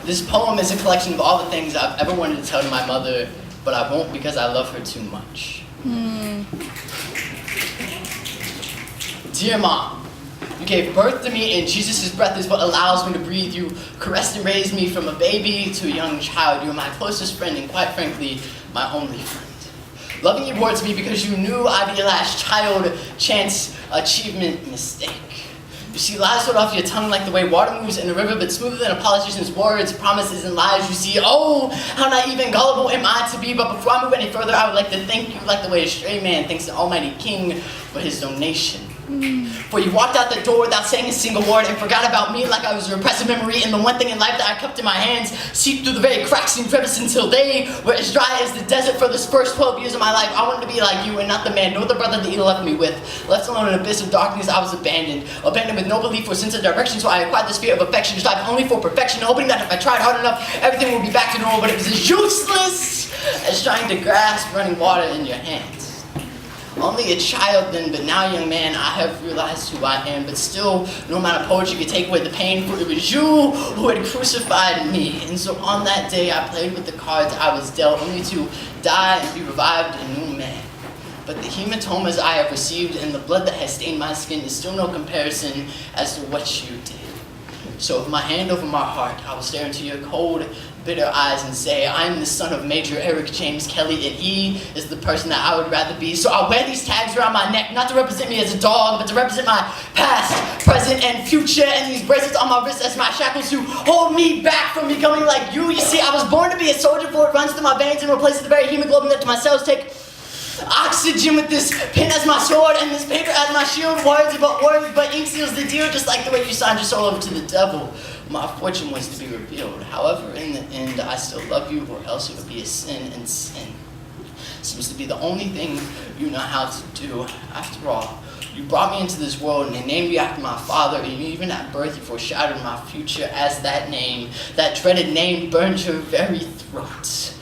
This poem is a collection of all the things I've ever wanted to tell to my mother, but I won't because I love her too much. Dear Mom, you gave birth to me, and Jesus' breath is what allows me to breathe. You caressed and raised me from a baby to a young child. You are my closest friend, and quite frankly, my only friend. Loving you towards me because you knew I'd be your last child, chance, achievement, mistake. You see, lies float off your tongue like the way water moves in a river, but smoother than a politician's words, promises, and lies. You see, oh, how naive and gullible am I to be, but before I move any further, I would like to thank you like the way a stray man thanks the Almighty King for his donation. For you walked out the door without saying a single word and forgot about me like I was a repressive memory, and the one thing in life that I kept in my hands seeped through the very cracks and crevices until they were as dry as the desert. For this first 12 years of my life, I wanted to be like you and not the man nor the brother that you left me with. Left alone in an abyss of darkness, I was abandoned with no belief or sense of direction, so I acquired this fear of affection, striving only for perfection, hoping that if I tried hard enough, everything would be back to normal, but it was as useless as trying to grasp running water in your hands. Only a child then, but now a young man, I have realized who I am, but still, no amount of poetry could take away the pain, for it was you who had crucified me. And so on that day, I played with the cards I was dealt, only to die and be revived a new man. But the hematomas I have received and the blood that has stained my skin is still no comparison as to what you did. So with my hand over my heart, I will stare into your cold, bitter eyes and say, I am the son of Major Eric James Kelly, and he is the person that I would rather be. So I'll wear these tags around my neck, not to represent me as a dog, but to represent my past, present, and future, and these bracelets on my wrists as my shackles to hold me back from becoming like you. You see, I was born to be a soldier, for it runs through my veins and replaces the very hemoglobin that my cells take oxygen with this pen as my sword and this paper as my shield. Words about words, but ink seals the deal, just like the way you signed your soul over to the devil. My fortune was to be revealed. However, in the end, I still love you, or else it would be a sin, and sin seems to be the only thing you know how to do. After all, you brought me into this world and named me after my father, and even at birth you foreshadowed my future as that name. That dreaded name burned your very throat.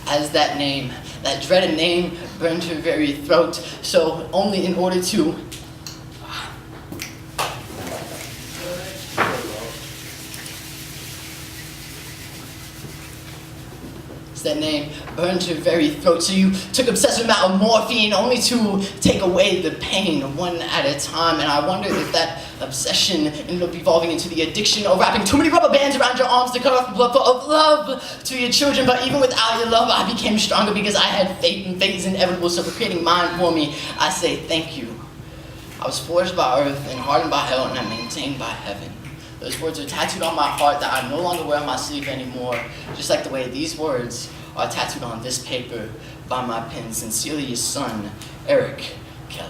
As that name, that dreaded name burned her very throat, so only in order to that name burned her very throat. So you took obsessive amount of morphine only to take away the pain one at a time. And I wonder if that obsession ended up evolving into the addiction of wrapping too many rubber bands around your arms to cut off the blood flow of love to your children. But even without your love, I became stronger because I had faith, and faith is inevitable. So for creating mine for me, I say thank you. I was forged by earth and hardened by hell, and I'm maintained by heaven. Those words are tattooed on my heart that I no longer wear on my sleeve anymore, just like the way these words are tattooed on this paper by my pen. Sincerely, your son, Eric Kelly.